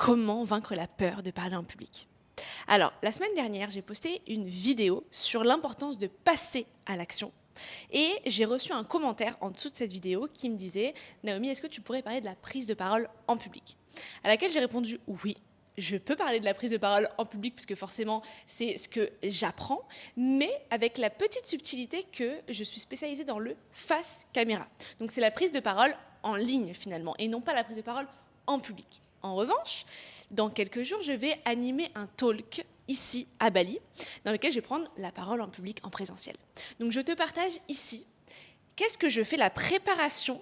Comment vaincre la peur de parler en public? Alors, la semaine dernière, j'ai posté une vidéo sur l'importance de passer à l'action. Et j'ai reçu un commentaire en dessous de cette vidéo qui me disait: Naomi, est-ce que tu pourrais parler de la prise de parole en public? À laquelle j'ai répondu: oui. Je peux parler de la prise de parole en public puisque forcément c'est ce que j'apprends, mais avec la petite subtilité que je suis spécialisée dans le face caméra. Donc c'est la prise de parole en ligne finalement et non pas la prise de parole en public. En revanche, dans quelques jours, je vais animer un talk ici à Bali dans lequel je vais prendre la parole en public en présentiel. Donc je te partage ici qu'est-ce que je fais la préparation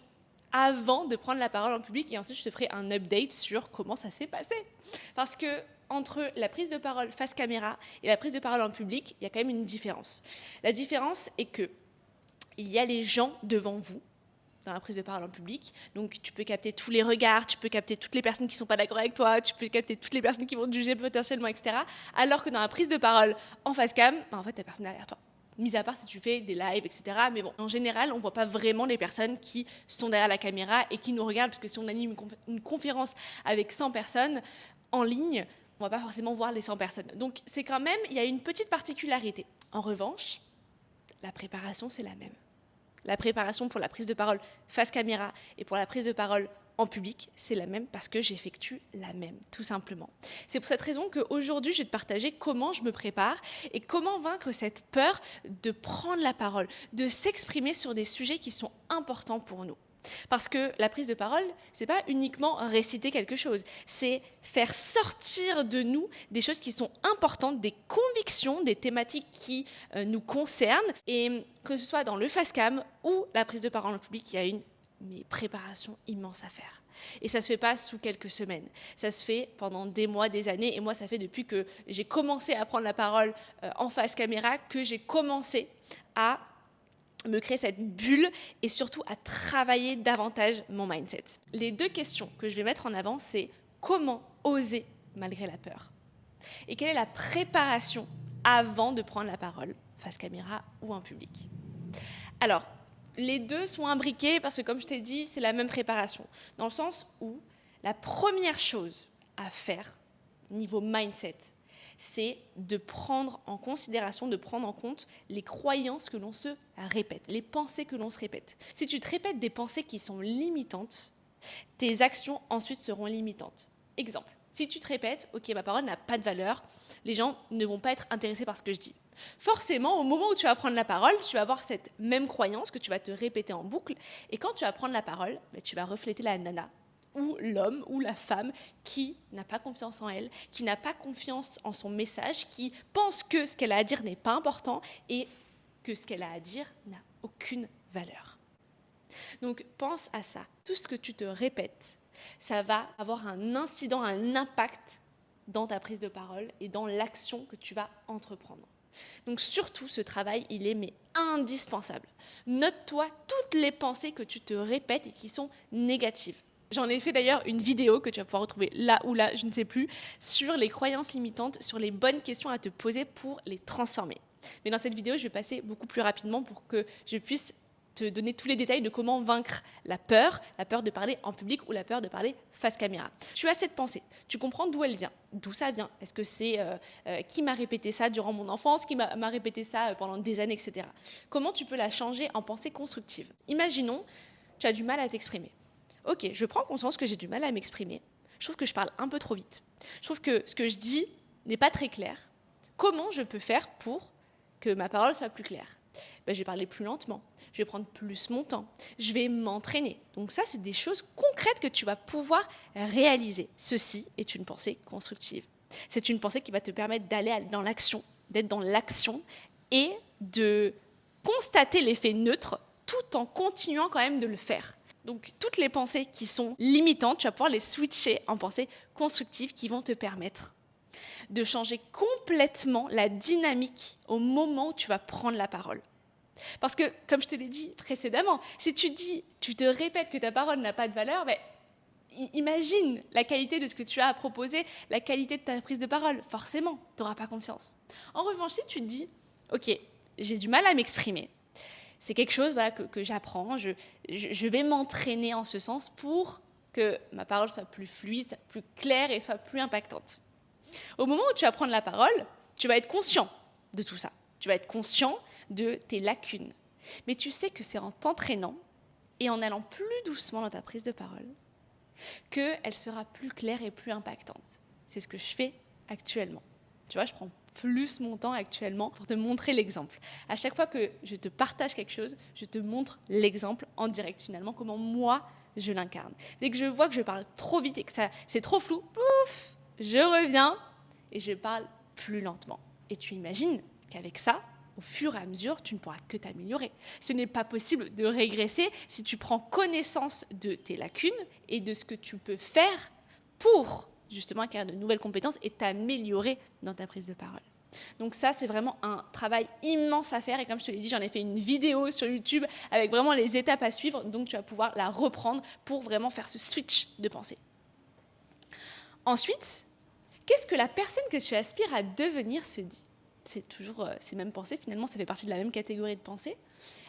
avant de prendre la parole en public et ensuite je te ferai un update sur comment ça s'est passé. Parce que entre la prise de parole face caméra et la prise de parole en public, il y a quand même une différence. La différence est que il y a les gens devant vous dans la prise de parole en public. Donc tu peux capter tous les regards, tu peux capter toutes les personnes qui ne sont pas d'accord avec toi, tu peux capter toutes les personnes qui vont te juger potentiellement, etc. Alors que dans la prise de parole en face cam, en fait, tu n'as personne derrière toi. Mis à part si tu fais des lives, etc. Mais bon, en général, on ne voit pas vraiment les personnes qui sont derrière la caméra et qui nous regardent, parce que si on anime une conférence avec 100 personnes en ligne, on ne va pas forcément voir les 100 personnes. Donc c'est quand même, il y a une petite particularité. En revanche, la préparation, c'est la même. La préparation pour la prise de parole face caméra et pour la prise de parole en public, c'est la même parce que j'effectue la même, tout simplement. C'est pour cette raison qu'aujourd'hui, je vais te partager comment je me prépare et comment vaincre cette peur de prendre la parole, de s'exprimer sur des sujets qui sont importants pour nous. Parce que la prise de parole, c'est pas uniquement réciter quelque chose, c'est faire sortir de nous des choses qui sont importantes, des convictions, des thématiques qui nous concernent, et que ce soit dans le face cam ou la prise de parole en public, il y a une préparation immense à faire. Et ça se fait pas sous quelques semaines, ça se fait pendant des mois, des années, et moi ça fait depuis que j'ai commencé à prendre la parole en face caméra que j'ai commencé à me créer cette bulle et surtout à travailler davantage mon mindset. Les deux questions que je vais mettre en avant, c'est comment oser malgré la peur et quelle est la préparation avant de prendre la parole face caméra ou en public. Alors, les deux sont imbriqués parce que, comme je t'ai dit, c'est la même préparation. Dans le sens où la première chose à faire, niveau mindset, c'est de prendre en considération, de prendre en compte les croyances que l'on se répète, les pensées que l'on se répète. Si tu te répètes des pensées qui sont limitantes, tes actions ensuite seront limitantes. Exemple, si tu te répètes « Ok, ma parole n'a pas de valeur, les gens ne vont pas être intéressés par ce que je dis ». Forcément, au moment où tu vas prendre la parole, tu vas avoir cette même croyance que tu vas te répéter en boucle. Et quand tu vas prendre la parole, tu vas refléter la nana ou l'homme ou la femme qui n'a pas confiance en elle, qui n'a pas confiance en son message, qui pense que ce qu'elle a à dire n'est pas important et que ce qu'elle a à dire n'a aucune valeur. Donc pense à ça. Tout ce que tu te répètes, ça va avoir un incident, un impact dans ta prise de parole et dans l'action que tu vas entreprendre. Donc surtout, ce travail, il est indispensable. Note-toi toutes les pensées que tu te répètes et qui sont négatives. J'en ai fait d'ailleurs une vidéo que tu vas pouvoir retrouver là ou là, je ne sais plus, sur les croyances limitantes, sur les bonnes questions à te poser pour les transformer. Mais dans cette vidéo, je vais passer beaucoup plus rapidement pour que je puisse te donner tous les détails de comment vaincre la peur de parler en public ou la peur de parler face caméra. Tu as cette pensée, tu comprends d'où elle vient, d'où ça vient. Est-ce que c'est qui m'a répété ça durant mon enfance, qui m'a répété ça pendant des années, etc. Comment tu peux la changer en pensée constructive? Imaginons, tu as du mal à t'exprimer. Ok, je prends conscience que j'ai du mal à m'exprimer. Je trouve que je parle un peu trop vite. Je trouve que ce que je dis n'est pas très clair. Comment je peux faire pour que ma parole soit plus claire? Je vais parler plus lentement, je vais prendre plus mon temps, je vais m'entraîner. Donc ça, c'est des choses concrètes que tu vas pouvoir réaliser. Ceci est une pensée constructive. C'est une pensée qui va te permettre d'aller dans l'action, d'être dans l'action et de constater l'effet neutre tout en continuant quand même de le faire. Donc toutes les pensées qui sont limitantes, tu vas pouvoir les switcher en pensées constructives qui vont te permettre de changer complètement la dynamique au moment où tu vas prendre la parole. Parce que, comme je te l'ai dit précédemment, si tu te répètes que ta parole n'a pas de valeur, imagine la qualité de ce que tu as à proposer, la qualité de ta prise de parole. Forcément, tu n'auras pas confiance. En revanche, si tu te dis, ok, j'ai du mal à m'exprimer, c'est quelque chose que j'apprends, je vais m'entraîner en ce sens pour que ma parole soit plus fluide, soit plus claire et soit plus impactante. Au moment où tu vas prendre la parole, tu vas être conscient de tout ça. Tu vas être conscient de tes lacunes. Mais tu sais que c'est en t'entraînant et en allant plus doucement dans ta prise de parole qu'elle sera plus claire et plus impactante. C'est ce que je fais actuellement. Tu vois, je prends plus mon temps actuellement pour te montrer l'exemple. À chaque fois que je te partage quelque chose, je te montre l'exemple en direct finalement, comment moi je l'incarne. Dès que je vois que je parle trop vite et que c'est trop flou, pouf, je reviens et je parle plus lentement. Et tu imagines qu'avec ça, au fur et à mesure, tu ne pourras que t'améliorer. Ce n'est pas possible de régresser si tu prends connaissance de tes lacunes et de ce que tu peux faire pour justement acquérir de nouvelles compétences et t'améliorer dans ta prise de parole. Donc ça, c'est vraiment un travail immense à faire. Et comme je te l'ai dit, j'en ai fait une vidéo sur YouTube avec vraiment les étapes à suivre. Donc tu vas pouvoir la reprendre pour vraiment faire ce switch de pensée. Ensuite, qu'est-ce que la personne que tu aspires à devenir se dit ? C'est toujours ces mêmes pensées, finalement, ça fait partie de la même catégorie de pensée.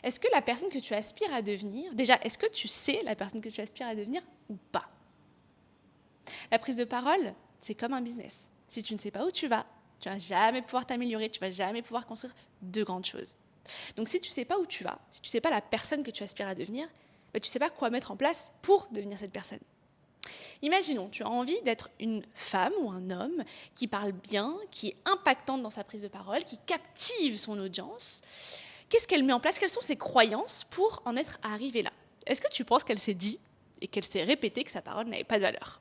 Est-ce que la personne que tu aspires à devenir, déjà, est-ce que tu sais la personne que tu aspires à devenir ou pas ? La prise de parole, c'est comme un business. Si tu ne sais pas où tu vas jamais pouvoir t'améliorer, tu vas jamais pouvoir construire de grandes choses. Donc si tu ne sais pas où tu vas, si tu ne sais pas la personne que tu aspires à devenir, tu ne sais pas quoi mettre en place pour devenir cette personne. Imaginons, tu as envie d'être une femme ou un homme qui parle bien, qui est impactante dans sa prise de parole, qui captive son audience. Qu'est-ce qu'elle met en place ? Quelles sont ses croyances pour en être arrivée là ? Est-ce que tu penses qu'elle s'est dit et qu'elle s'est répétée que sa parole n'avait pas de valeur ?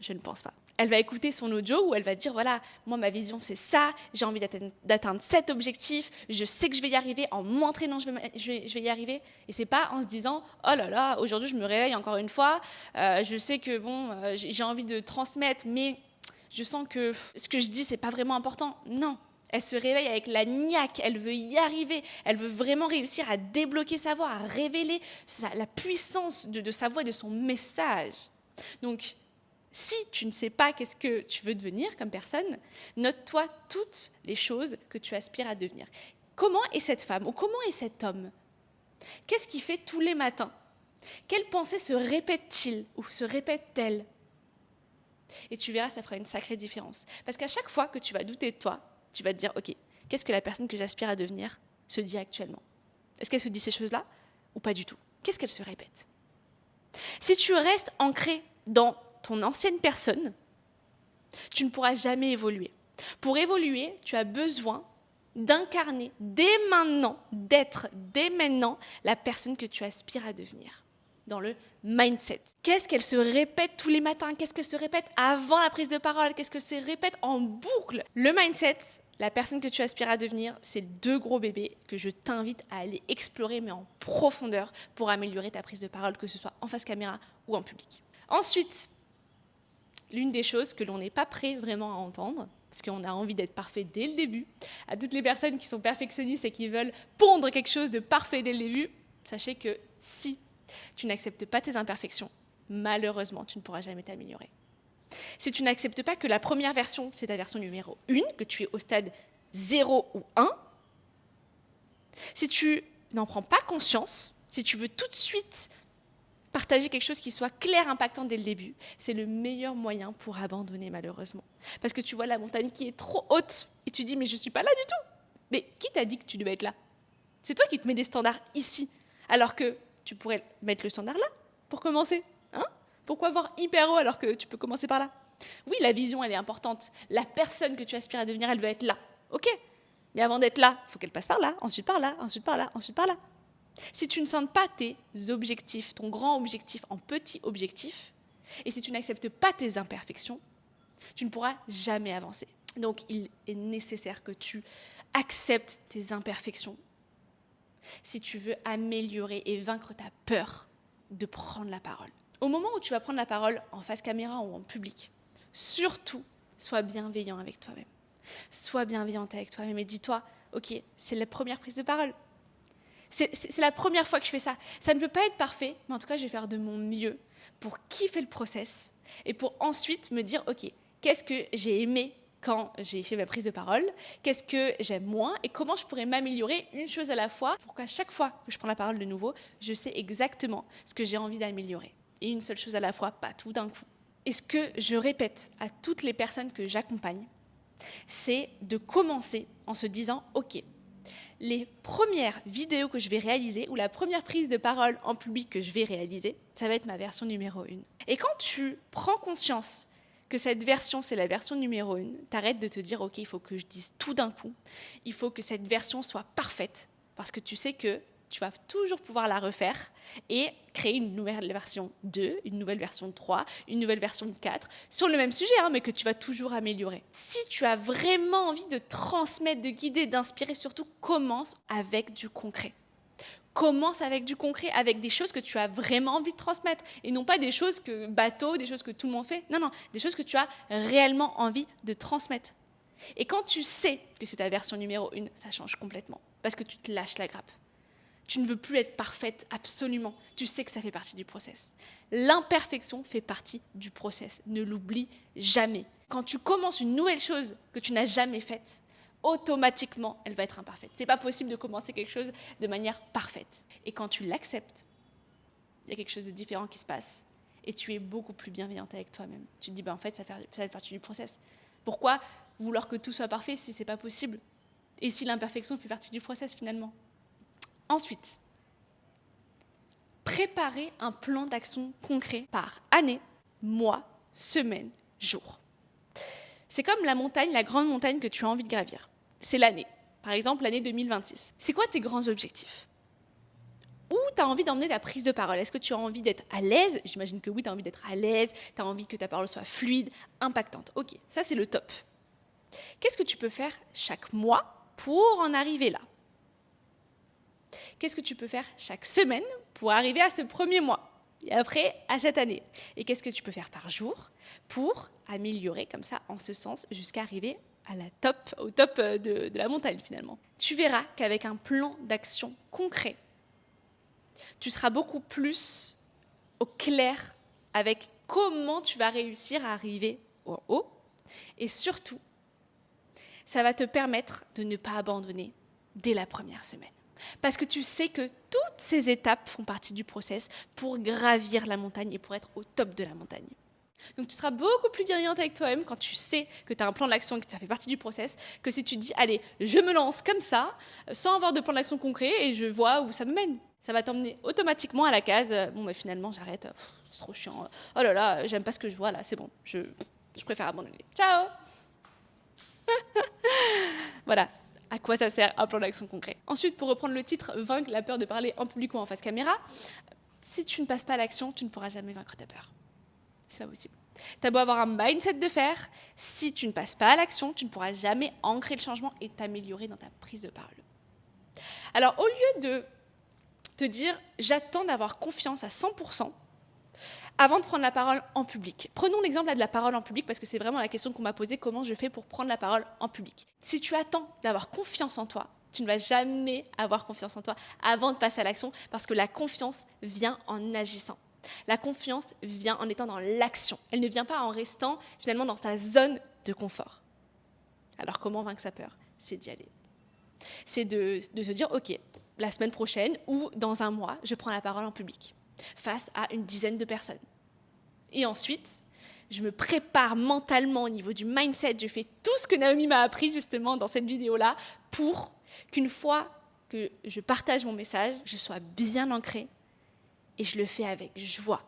Je ne pense pas. Elle va écouter son audio où elle va dire, voilà, moi ma vision c'est ça, j'ai envie d'atteindre cet objectif, je sais que je vais y arriver, en m'entraînant je vais y arriver. Et c'est pas en se disant, oh là là, aujourd'hui je me réveille encore une fois, je sais que j'ai envie de transmettre, mais je sens que ce que je dis c'est pas vraiment important. Non, elle se réveille avec la niaque, elle veut y arriver, elle veut vraiment réussir à débloquer sa voix, à révéler la puissance de sa voix et de son message. Donc, si tu ne sais pas qu'est-ce que tu veux devenir comme personne, note-toi toutes les choses que tu aspires à devenir. Comment est cette femme ou comment est cet homme ? Qu'est-ce qu'il fait tous les matins ? Quelles pensées se répètent-ils ou se répètent-elles ? Et tu verras, ça fera une sacrée différence. Parce qu'à chaque fois que tu vas douter de toi, tu vas te dire, ok, qu'est-ce que la personne que j'aspire à devenir se dit actuellement ? Est-ce qu'elle se dit ces choses-là ou pas du tout ? Qu'est-ce qu'elle se répète ? Si tu restes ancré dans ton ancienne personne, tu ne pourras jamais évoluer. Pour évoluer, tu as besoin d'incarner dès maintenant, d'être dès maintenant la personne que tu aspires à devenir. Dans le mindset. Qu'est-ce qu'elle se répète tous les matins ? Qu'est-ce qu'elle se répète avant la prise de parole ? Qu'est-ce qu'elle se répète en boucle ? Le mindset, la personne que tu aspires à devenir, c'est 2 gros bébés que je t'invite à aller explorer, mais en profondeur, pour améliorer ta prise de parole, que ce soit en face caméra ou en public. Ensuite, l'une des choses que l'on n'est pas prêt vraiment à entendre, parce qu'on a envie d'être parfait dès le début, à toutes les personnes qui sont perfectionnistes et qui veulent pondre quelque chose de parfait dès le début, sachez que si tu n'acceptes pas tes imperfections, malheureusement, tu ne pourras jamais t'améliorer. Si tu n'acceptes pas que la première version, c'est ta version numéro 1, que tu es au stade 0 ou 1, si tu n'en prends pas conscience, si tu veux tout de suite partager quelque chose qui soit clair, impactant dès le début, c'est le meilleur moyen pour abandonner malheureusement. Parce que tu vois la montagne qui est trop haute et tu dis mais je ne suis pas là du tout. Mais qui t'a dit que tu devais être là ? C'est toi qui te mets des standards ici, alors que tu pourrais mettre le standard là pour commencer. Pourquoi voir hyper haut alors que tu peux commencer par là ? Oui, la vision elle est importante. La personne que tu aspires à devenir, elle veut être là. Ok, mais avant d'être là, il faut qu'elle passe par là, ensuite par là, ensuite par là, ensuite par là. Si tu ne sens pas tes objectifs, ton grand objectif en petit objectif, et si tu n'acceptes pas tes imperfections, tu ne pourras jamais avancer. Donc, il est nécessaire que tu acceptes tes imperfections si tu veux améliorer et vaincre ta peur de prendre la parole. Au moment où tu vas prendre la parole en face caméra ou en public, surtout, sois bienveillant avec toi-même. Sois bienveillante avec toi-même et dis-toi, ok, c'est la première prise de parole. C'est la première fois que je fais ça. Ça ne peut pas être parfait, mais en tout cas, je vais faire de mon mieux pour kiffer le process et pour ensuite me dire, ok, qu'est-ce que j'ai aimé quand j'ai fait ma prise de parole, qu'est-ce que j'aime moins et comment je pourrais m'améliorer une chose à la fois pour qu'à chaque fois que je prends la parole de nouveau, je sais exactement ce que j'ai envie d'améliorer. et une seule chose à la fois, pas tout d'un coup. Et ce que je répète à toutes les personnes que j'accompagne, c'est de commencer en se disant « Ok, les premières vidéos que je vais réaliser ou la première prise de parole en public que je vais réaliser, ça va être ma version numéro 1. » Et quand tu prends conscience que cette version, c'est la version numéro 1, t'arrêtes de te dire « Ok, il faut que je dise tout d'un coup, il faut que cette version soit parfaite » parce que tu sais que tu vas toujours pouvoir la refaire et créer une nouvelle version 2, une nouvelle version 3, une nouvelle version 4, sur le même sujet, mais que tu vas toujours améliorer. Si tu as vraiment envie de transmettre, de guider, d'inspirer, surtout commence avec du concret. Commence avec du concret, avec des choses que tu as vraiment envie de transmettre et non pas des choses que bateau, des choses que tout le monde fait. Non, des choses que tu as réellement envie de transmettre. Et quand tu sais que c'est ta version numéro 1, ça change complètement parce que tu te lâches la grappe. Tu ne veux plus être parfaite absolument. Tu sais que ça fait partie du process. L'imperfection fait partie du process. Ne l'oublie jamais. Quand tu commences une nouvelle chose que tu n'as jamais faite, automatiquement, elle va être imparfaite. C'est pas possible de commencer quelque chose de manière parfaite. Et quand tu l'acceptes, il y a quelque chose de différent qui se passe. Et tu es beaucoup plus bienveillante avec toi-même. Tu te dis, en fait, ça fait partie du process. Pourquoi vouloir que tout soit parfait si c'est pas possible? Et si l'imperfection fait partie du process finalement? Ensuite, préparer un plan d'action concret par année, mois, semaine, jour. C'est comme la montagne, la grande montagne que tu as envie de gravir. C'est l'année. Par exemple, l'année 2026. C'est quoi tes grands objectifs? Où tu as envie d'emmener ta prise de parole? Est-ce que tu as envie d'être à l'aise? J'imagine que oui, tu as envie d'être à l'aise, tu as envie que ta parole soit fluide, impactante. Ok, ça c'est le top. Qu'est-ce que tu peux faire chaque mois pour en arriver là? Qu'est-ce que tu peux faire chaque semaine pour arriver à ce premier mois et après à cette année? Et qu'est-ce que tu peux faire par jour pour améliorer comme ça en ce sens jusqu'à arriver au top de la montagne finalement? Tu verras qu'avec un plan d'action concret, tu seras beaucoup plus au clair avec comment tu vas réussir à arriver au haut et surtout, ça va te permettre de ne pas abandonner dès la première semaine. Parce que tu sais que toutes ces étapes font partie du process pour gravir la montagne et pour être au top de la montagne. Donc tu seras beaucoup plus bienveillante avec toi-même quand tu sais que tu as un plan d'action et que ça fait partie du process, que si tu te dis, allez, je me lance comme ça, sans avoir de plan d'action concret et je vois où ça me mène. Ça va t'emmener automatiquement à la case, finalement j'arrête, c'est trop chiant, oh là là, j'aime pas ce que je vois là, c'est bon, je préfère abandonner. Ciao. Voilà. À quoi ça sert un plan d'action concret? Ensuite, pour reprendre le titre, vaincre la peur de parler en public ou en face caméra, si tu ne passes pas à l'action, tu ne pourras jamais vaincre ta peur. C'est pas possible. Tu as beau avoir un mindset de faire, si tu ne passes pas à l'action, tu ne pourras jamais ancrer le changement et t'améliorer dans ta prise de parole. Alors, au lieu de te dire « j'attends d'avoir confiance à 100% », avant de prendre la parole en public. Prenons l'exemple de la parole en public parce que c'est vraiment la question qu'on m'a posée, comment je fais pour prendre la parole en public. Si tu attends d'avoir confiance en toi, tu ne vas jamais avoir confiance en toi avant de passer à l'action parce que la confiance vient en agissant. La confiance vient en étant dans l'action. Elle ne vient pas en restant finalement dans ta zone de confort. Alors comment vaincre sa peur? C'est d'y aller. C'est de se dire, ok, la semaine prochaine ou dans un mois, je prends la parole en public face à une dizaine de personnes. Et ensuite, je me prépare mentalement au niveau du mindset. Je fais tout ce que Naomi m'a appris justement dans cette vidéo-là pour qu'une fois que je partage mon message, je sois bien ancrée et je le fais avec joie.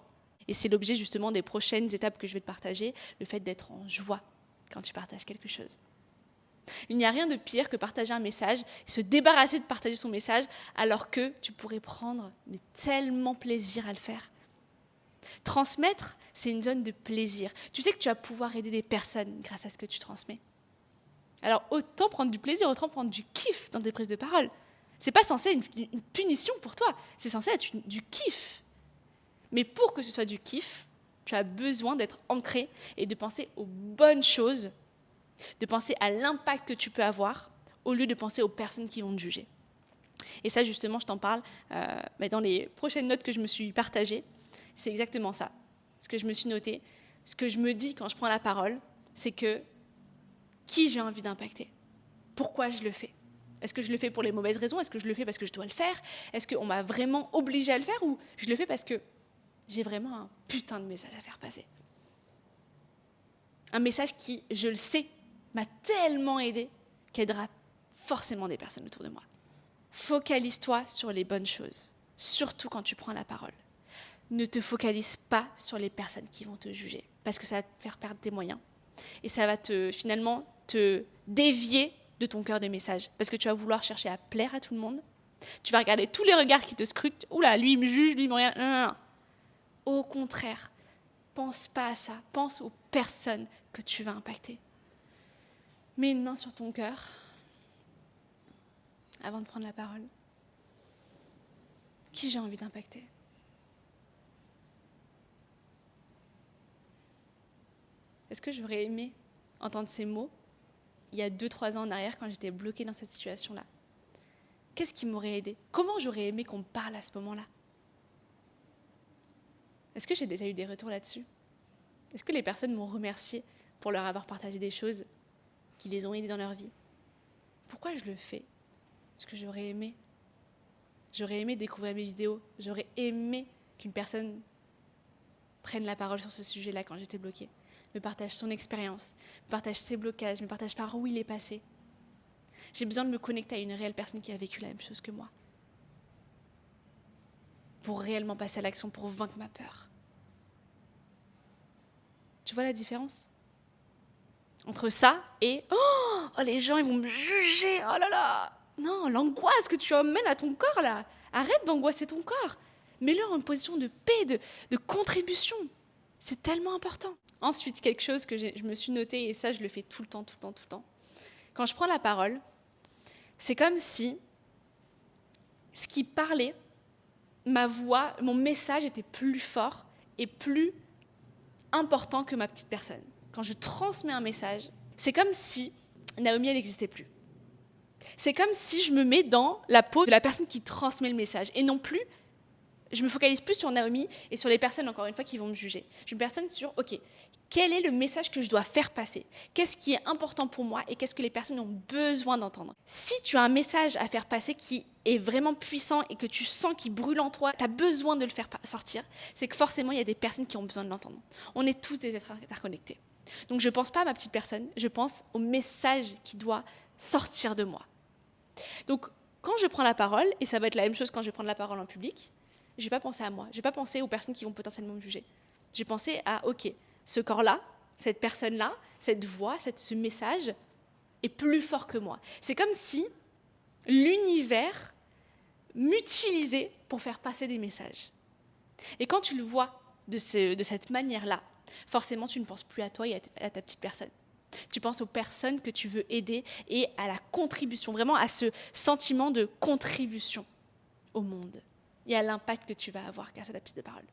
Et c'est l'objet justement des prochaines étapes que je vais te partager, le fait d'être en joie quand tu partages quelque chose. Il n'y a rien de pire que partager un message, se débarrasser de partager son message alors que tu pourrais prendre tellement plaisir à le faire. Transmettre, c'est une zone de plaisir. Tu sais que tu vas pouvoir aider des personnes grâce à ce que tu transmets. Alors autant prendre du plaisir, autant prendre du kiff dans tes prises de parole. C'est pas censé être une punition pour toi, c'est censé être du kiff. Mais pour que ce soit du kiff, tu as besoin d'être ancré et de penser aux bonnes choses, de penser à l'impact que tu peux avoir au lieu de penser aux personnes qui vont te juger. Et ça, justement, je t'en parle dans les prochaines notes que je me suis partagées. C'est exactement ça. Ce que je me suis noté, ce que je me dis quand je prends la parole, c'est que qui j'ai envie d'impacter? Pourquoi je le fais? Est-ce que je le fais pour les mauvaises raisons? Est-ce que je le fais parce que je dois le faire? Est-ce qu'on m'a vraiment obligé à le faire? Ou je le fais parce que j'ai vraiment un putain de message à faire passer. Un message qui, je le sais, m'a tellement aidé qu'aidera forcément des personnes autour de moi. Focalise-toi sur les bonnes choses, surtout quand tu prends la parole. Ne te focalise pas sur les personnes qui vont te juger, parce que ça va te faire perdre tes moyens. Et ça va finalement te dévier de ton cœur de message, parce que tu vas vouloir chercher à plaire à tout le monde. Tu vas regarder tous les regards qui te scrutent. Oula, lui il me juge, lui il me regarde. Non, non, non. Au contraire, pense pas à ça. Pense aux personnes que tu vas impacter. Mets une main sur ton cœur avant de prendre la parole. Qui j'ai envie d'impacter ? Est-ce que j'aurais aimé entendre ces mots il y a 2-3 ans en arrière quand j'étais bloquée dans cette situation-là ? Qu'est-ce qui m'aurait aidé ? Comment j'aurais aimé qu'on me parle à ce moment-là ? Est-ce que j'ai déjà eu des retours là-dessus ? Est-ce que les personnes m'ont remercié pour leur avoir partagé des choses qui les ont aidés dans leur vie ? Pourquoi je le fais ? Parce que j'aurais aimé. J'aurais aimé découvrir mes vidéos. J'aurais aimé qu'une personne prenne la parole sur ce sujet-là quand j'étais bloquée. Me partage son expérience, me partage ses blocages, me partage par où il est passé. J'ai besoin de me connecter à une réelle personne qui a vécu la même chose que moi. Pour réellement passer à l'action, pour vaincre ma peur. Tu vois la différence ? Entre ça et oh, les gens ils vont me juger, oh là là. Non, l'angoisse que tu emmènes à ton corps là. Arrête d'angoisser ton corps. Mets-le en position de paix, de contribution. C'est tellement important. Ensuite, quelque chose que je me suis notée, et ça je le fais tout le temps. Quand je prends la parole, c'est comme si ce qui parlait, ma voix, mon message était plus fort et plus important que ma petite personne. Quand je transmets un message, c'est comme si Naomi, elle n'existait plus. C'est comme si je me mets dans la peau de la personne qui transmet le message et non plus, je me focalise plus sur Naomi et sur les personnes, encore une fois, qui vont me juger. Je me personne sur, ok, quel est le message que je dois faire passer ? Qu'est-ce qui est important pour moi et qu'est-ce que les personnes ont besoin d'entendre ? Si tu as un message à faire passer qui est vraiment puissant et que tu sens qu'il brûle en toi, tu as besoin de le faire sortir, c'est que forcément, il y a des personnes qui ont besoin de l'entendre. On est tous des êtres interconnectés. Donc, je ne pense pas à ma petite personne, je pense au message qui doit sortir de moi. Donc, quand je prends la parole, et ça va être la même chose quand je vais prendre la parole en public, je ne vais pas penser à moi, je ne vais pas penser aux personnes qui vont potentiellement me juger. Je vais penser à, ok, ce corps-là, cette personne-là, cette voix, ce message est plus fort que moi. C'est comme si l'univers m'utilisait pour faire passer des messages. Et quand tu le vois de cette manière-là, forcément, tu ne penses plus à toi et à ta petite personne. Tu penses aux personnes que tu veux aider et à la contribution, vraiment à ce sentiment de contribution au monde et à l'impact que tu vas avoir grâce à ta prise de parole.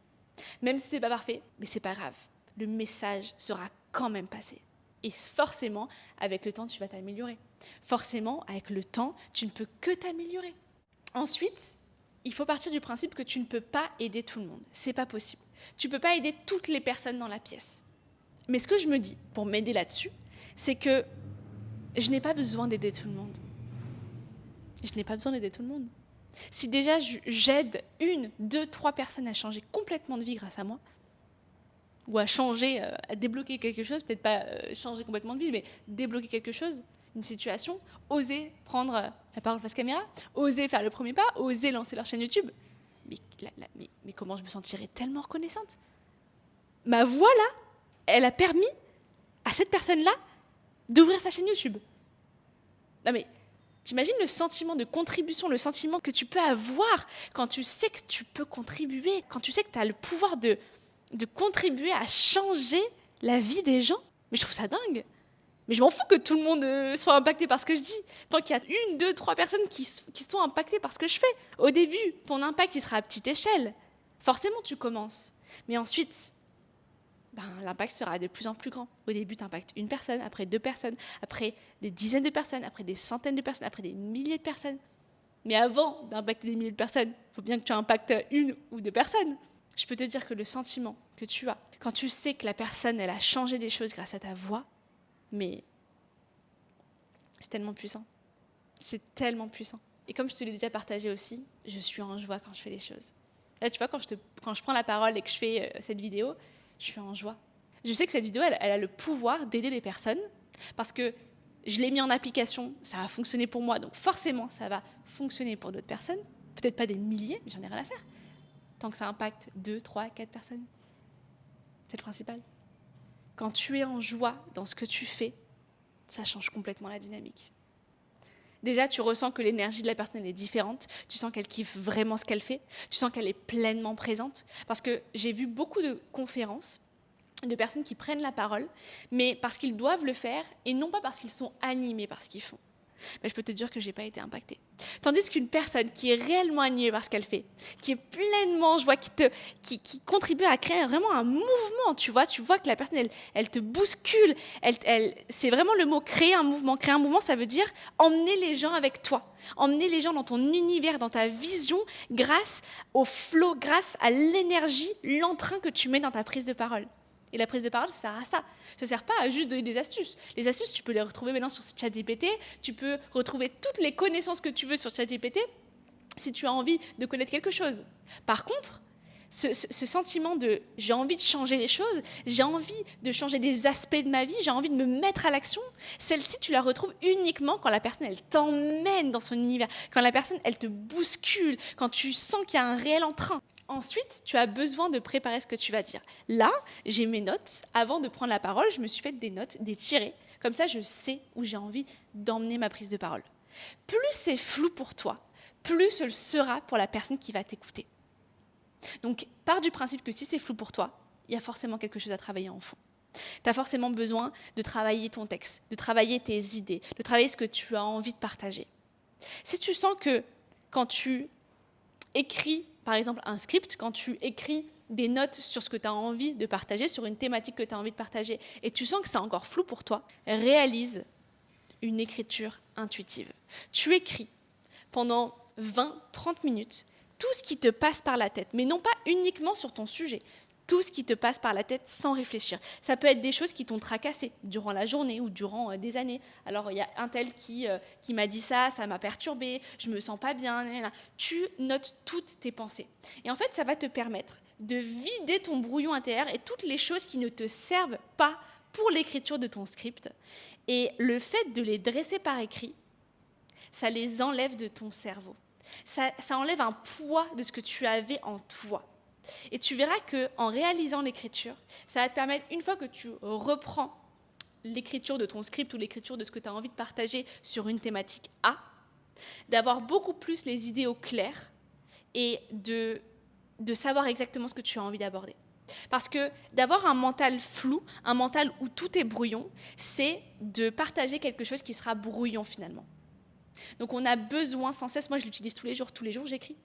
Même si ce n'est pas parfait, mais ce n'est pas grave. Le message sera quand même passé. Et forcément, avec le temps, tu vas t'améliorer. Forcément, avec le temps, tu ne peux que t'améliorer. Ensuite, il faut partir du principe que tu ne peux pas aider tout le monde. Ce n'est pas possible. Tu ne peux pas aider toutes les personnes dans la pièce. Mais ce que je me dis, pour m'aider là-dessus, c'est que je n'ai pas besoin d'aider tout le monde. Je n'ai pas besoin d'aider tout le monde. Si déjà j'aide 1, 2, 3 personnes à changer complètement de vie grâce à moi, ou à changer, à débloquer quelque chose, peut-être pas changer complètement de vie, mais débloquer quelque chose, une situation, oser prendre la parole face caméra, oser faire le premier pas, oser lancer leur chaîne YouTube. Mais comment je me sentirais tellement reconnaissante. Ma voix là, elle a permis à cette personne-là d'ouvrir sa chaîne YouTube. Non mais, t'imagines le sentiment de contribution, le sentiment que tu peux avoir quand tu sais que tu peux contribuer, quand tu sais que tu as le pouvoir de contribuer à changer la vie des gens. Mais je trouve ça dingue. Mais je m'en fous que tout le monde soit impacté par ce que je dis. Tant qu'il y a 1, 2, 3 personnes qui sont impactées par ce que je fais. Au début, ton impact, il sera à petite échelle. Forcément, tu commences. Mais ensuite, l'impact sera de plus en plus grand. Au début, tu impactes 1 personne, après 2 personnes, après des dizaines de personnes, après des centaines de personnes, après des milliers de personnes. Mais avant d'impacter des milliers de personnes, il faut bien que tu impactes 1 ou 2 personnes. Je peux te dire que le sentiment que tu as, quand tu sais que la personne, elle a changé des choses grâce à ta voix, mais c'est tellement puissant. C'est tellement puissant. Et comme je te l'ai déjà partagé aussi, je suis en joie quand je fais les choses. Là, tu vois, quand je prends la parole et que je fais cette vidéo, je suis en joie. Je sais que cette vidéo, elle a le pouvoir d'aider les personnes parce que je l'ai mis en application, ça a fonctionné pour moi, donc forcément, ça va fonctionner pour d'autres personnes. Peut-être pas des milliers, mais j'en ai rien à faire. Tant que ça impacte 2, 3, 4 personnes. C'est le principal. Quand tu es en joie dans ce que tu fais, ça change complètement la dynamique. Déjà, tu ressens que l'énergie de la personne est différente, tu sens qu'elle kiffe vraiment ce qu'elle fait, tu sens qu'elle est pleinement présente. Parce que j'ai vu beaucoup de conférences de personnes qui prennent la parole, mais parce qu'ils doivent le faire et non pas parce qu'ils sont animés par ce qu'ils font. Ben, je peux te dire que je n'ai pas été impactée. Tandis qu'une personne qui est réellement animée par ce qu'elle fait, qui est pleinement en joie, qui contribue à créer vraiment un mouvement, tu vois que la personne, elle te bouscule. C'est vraiment le mot créer un mouvement. Créer un mouvement, ça veut dire emmener les gens avec toi, emmener les gens dans ton univers, dans ta vision, grâce au flow, grâce à l'énergie, l'entrain que tu mets dans ta prise de parole. Et la prise de parole, ça sert à ça. Ça ne sert pas à juste donner des astuces. Les astuces, tu peux les retrouver maintenant sur ChatGPT. Tu peux retrouver toutes les connaissances que tu veux sur ChatGPT si tu as envie de connaître quelque chose. Par contre, ce sentiment de j'ai envie de changer les choses, j'ai envie de changer des aspects de ma vie, j'ai envie de me mettre à l'action, celle-ci, tu la retrouves uniquement quand la personne, elle t'emmène dans son univers, quand la personne, elle te bouscule, quand tu sens qu'il y a un réel entrain. Ensuite, tu as besoin de préparer ce que tu vas dire. Là, j'ai mes notes. Avant de prendre la parole, je me suis fait des notes, des tirés. Comme ça, je sais où j'ai envie d'emmener ma prise de parole. Plus c'est flou pour toi, plus ce le sera pour la personne qui va t'écouter. Donc, pars du principe que si c'est flou pour toi, il y a forcément quelque chose à travailler en fond. Tu as forcément besoin de travailler ton texte, de travailler tes idées, de travailler ce que tu as envie de partager. Si tu sens que quand tu écris, par exemple, un script, quand tu écris des notes sur ce que tu as envie de partager, sur une thématique que tu as envie de partager, et tu sens que c'est encore flou pour toi, réalise une écriture intuitive. Tu écris pendant 20-30 minutes tout ce qui te passe par la tête, mais non pas uniquement sur ton sujet, tout ce qui te passe par la tête sans réfléchir. Ça peut être des choses qui t'ont tracassé durant la journée ou durant des années. Alors, il y a un tel qui m'a dit ça, ça m'a perturbé, je me sens pas bien. Tu notes toutes tes pensées. Et en fait, ça va te permettre de vider ton brouillon intérieur et toutes les choses qui ne te servent pas pour l'écriture de ton script. Et le fait de les dresser par écrit, ça les enlève de ton cerveau. Ça enlève un poids de ce que tu avais en toi. Et tu verras qu'en réalisant l'écriture, ça va te permettre, une fois que tu reprends l'écriture de ton script ou l'écriture de ce que tu as envie de partager sur une thématique A, d'avoir beaucoup plus les idées au clair et de savoir exactement ce que tu as envie d'aborder. Parce que d'avoir un mental flou, un mental où tout est brouillon, c'est de partager quelque chose qui sera brouillon finalement. Donc on a besoin sans cesse, moi je l'utilise tous les jours j'écris,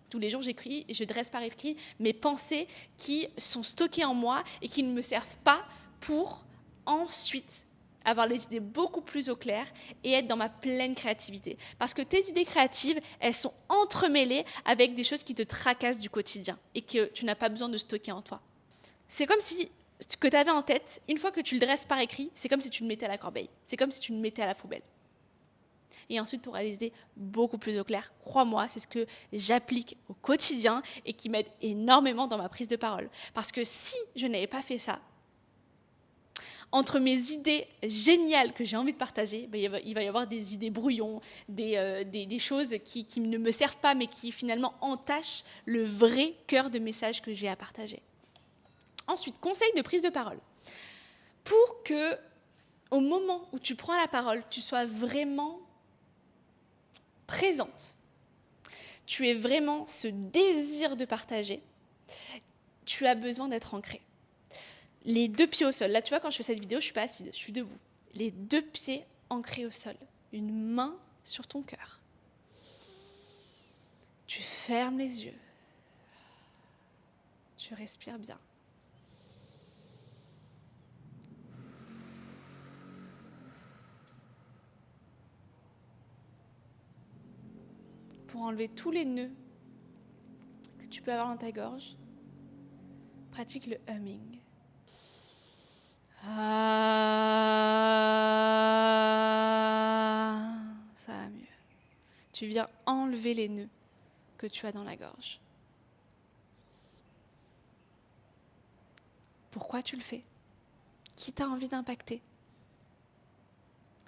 et je dresse par écrit mes pensées qui sont stockées en moi et qui ne me servent pas pour ensuite avoir les idées beaucoup plus au clair et être dans ma pleine créativité. Parce que tes idées créatives, elles sont entremêlées avec des choses qui te tracassent du quotidien et que tu n'as pas besoin de stocker en toi. C'est comme si ce que tu avais en tête, une fois que tu le dresses par écrit, c'est comme si tu le mettais à la corbeille, c'est comme si tu le mettais à la poubelle. Et ensuite, tu auras les idées beaucoup plus au clair. Crois-moi, c'est ce que j'applique au quotidien et qui m'aide énormément dans ma prise de parole. Parce que si je n'avais pas fait ça, entre mes idées géniales que j'ai envie de partager, il va y avoir des idées brouillons, des choses qui ne me servent pas, mais qui finalement entachent le vrai cœur de message que j'ai à partager. Ensuite, conseil de prise de parole. Pour que, au moment où tu prends la parole, tu sois vraiment présente, tu es vraiment ce désir de partager, tu as besoin d'être ancré. Les 2 pieds au sol. Là, tu vois, quand je fais cette vidéo, je ne suis pas assise, je suis debout. Les 2 pieds ancrés au sol. Une main sur ton cœur. Tu fermes les yeux. Tu respires bien. Pour enlever tous les nœuds que tu peux avoir dans ta gorge, pratique le humming. Ça va mieux. Tu viens enlever les nœuds que tu as dans la gorge. Pourquoi tu le fais? Qui t'a envie d'impacter?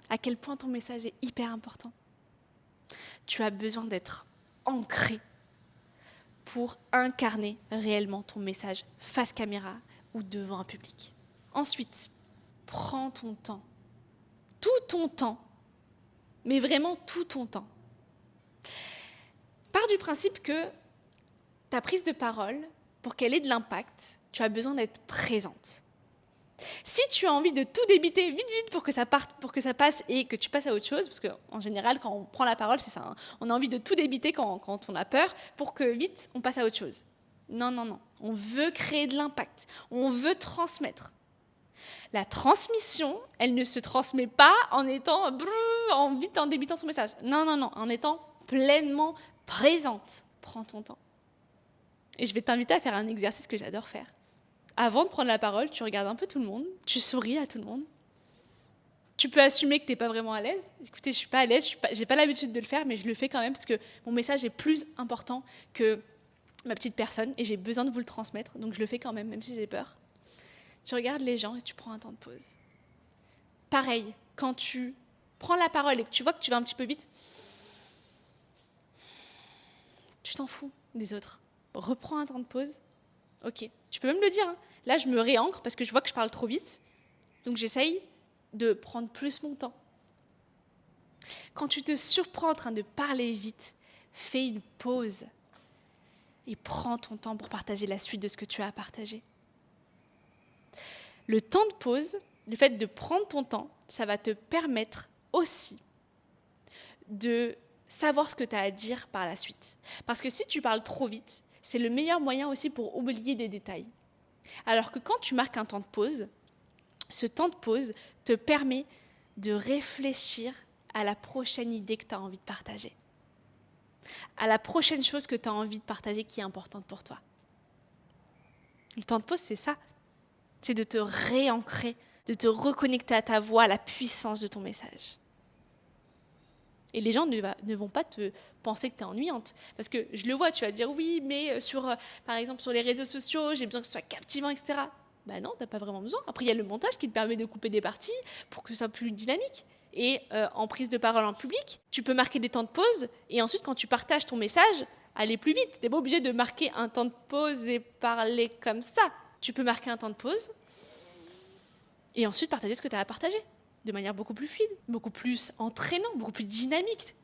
À quel point ton message est hyper important? Tu as besoin d'être ancré pour incarner réellement ton message face caméra ou devant un public. Ensuite, prends ton temps. Tout ton temps. Mais vraiment tout ton temps. Pars du principe que ta prise de parole, pour qu'elle ait de l'impact, tu as besoin d'être présente. Si tu as envie de tout débiter vite pour que ça parte, pour que ça passe et que tu passes à autre chose, parce qu'en général, quand on prend la parole, c'est ça, hein, on a envie de tout débiter quand on a peur pour que vite on passe à autre chose. Non. On veut créer de l'impact. On veut transmettre. La transmission, elle ne se transmet pas en étant en débitant son message. Non, en étant pleinement présente. Prends ton temps. Et je vais t'inviter à faire un exercice que j'adore faire. Avant de prendre la parole, tu regardes un peu tout le monde, tu souris à tout le monde. Tu peux assumer que tu n'es pas vraiment à l'aise. Écoutez, je ne suis pas à l'aise, je n'ai pas l'habitude de le faire, mais je le fais quand même parce que mon message est plus important que ma petite personne et j'ai besoin de vous le transmettre, donc je le fais quand même si j'ai peur. Tu regardes les gens et tu prends un temps de pause. Pareil, quand tu prends la parole et que tu vois que tu vas un petit peu vite, tu t'en fous des autres. Reprends un temps de pause. Ok, tu peux même le dire. Hein. Là, je me réancre parce que je vois que je parle trop vite. Donc, j'essaye de prendre plus mon temps. Quand tu te surprends en train de parler vite, fais une pause et prends ton temps pour partager la suite de ce que tu as à partager. Le temps de pause, le fait de prendre ton temps, ça va te permettre aussi de savoir ce que tu as à dire par la suite. Parce que si tu parles trop vite, c'est le meilleur moyen aussi pour oublier des détails. Alors que quand tu marques un temps de pause, ce temps de pause te permet de réfléchir à la prochaine idée que tu as envie de partager. À la prochaine chose que tu as envie de partager qui est importante pour toi. Le temps de pause, c'est ça. C'est de te réancrer, de te reconnecter à ta voix, à la puissance de ton message. Et les gens ne vont pas te penser que tu es ennuyante. Parce que je le vois, tu vas dire oui, mais par exemple sur les réseaux sociaux, j'ai besoin que ce soit captivant, etc. Ben non, tu n'as pas vraiment besoin. Après, il y a le montage qui te permet de couper des parties pour que ce soit plus dynamique. Et en prise de parole en public, tu peux marquer des temps de pause. Et ensuite, quand tu partages ton message, aller plus vite. Tu n'es pas obligé de marquer un temps de pause et parler comme ça. Tu peux marquer un temps de pause et ensuite partager ce que tu as à partager de manière beaucoup plus fluide, beaucoup plus entraînante, beaucoup plus dynamique.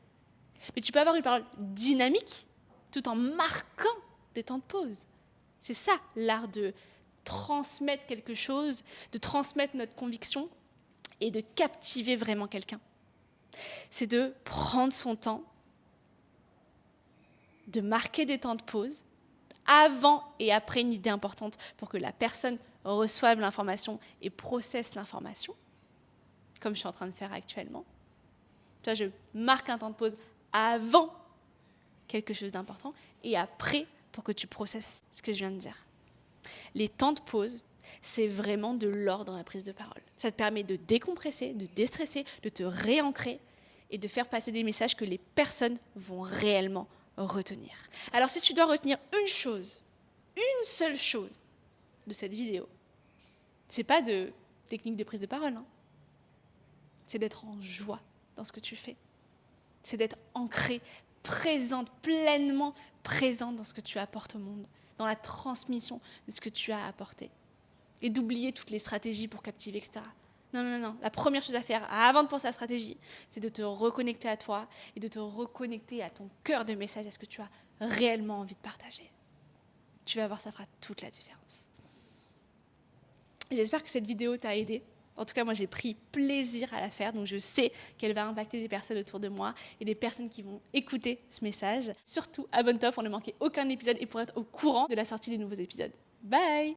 Mais tu peux avoir une parole dynamique tout en marquant des temps de pause. C'est ça, l'art de transmettre quelque chose, de transmettre notre conviction et de captiver vraiment quelqu'un. C'est de prendre son temps, de marquer des temps de pause avant et après une idée importante pour que la personne reçoive l'information et processe l'information, comme je suis en train de faire actuellement. Tu vois, je marque un temps de pause avant quelque chose d'important et après pour que tu processes ce que je viens de dire. Les temps de pause, c'est vraiment de l'or dans la prise de parole. Ça te permet de décompresser, de déstresser, de te réancrer et de faire passer des messages que les personnes vont réellement retenir. Alors si tu dois retenir une chose, une seule chose de cette vidéo, c'est pas de technique de prise de parole, hein. C'est d'être en joie dans ce que tu fais. C'est d'être ancrée, présente, pleinement présente dans ce que tu apportes au monde, dans la transmission de ce que tu as apporté. Et d'oublier toutes les stratégies pour captiver, etc. Non. La première chose à faire avant de penser à la stratégie, c'est de te reconnecter à toi et de te reconnecter à ton cœur de message, à ce que tu as réellement envie de partager. Tu vas voir, ça fera toute la différence. Et j'espère que cette vidéo t'a aidé. En tout cas, moi, j'ai pris plaisir à la faire, donc je sais qu'elle va impacter des personnes autour de moi et des personnes qui vont écouter ce message. Surtout, abonne-toi pour ne manquer aucun épisode et pour être au courant de la sortie des nouveaux épisodes. Bye!